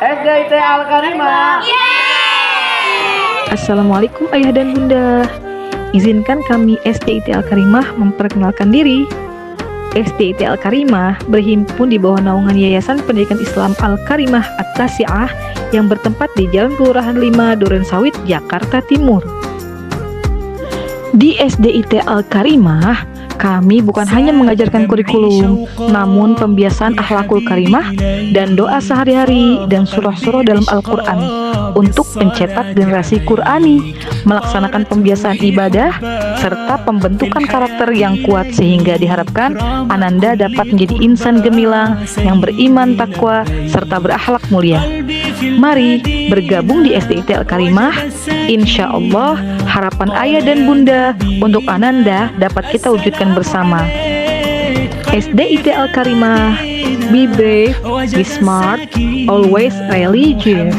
SDIT Al-Karimah. Assalamualaikum ayah dan bunda. Izinkan kami SDIT Al-Karimah memperkenalkan diri. SDIT Al-Karimah berhimpun di bawah naungan Yayasan Pendidikan Islam Al-Karimah At-Tasi'ah yang bertempat di Jalan Kelurahan 5, Durensawit, Jakarta Timur. Di SDIT Al-Karimah, kami bukan hanya mengajarkan kurikulum, namun pembiasaan akhlakul karimah dan doa sehari-hari dan surah-surah dalam Al-Quran untuk mencetak generasi Qurani, melaksanakan pembiasaan ibadah, serta pembentukan karakter yang kuat sehingga diharapkan Ananda dapat menjadi insan gemilang yang beriman, takwa, serta berakhlak mulia. Mari bergabung di SDIT Al-Karimah. Insya Allah harapan ayah dan bunda untuk Ananda dapat kita wujudkan bersama. SDIT Al-Karimah, be brave, be smart, always religious.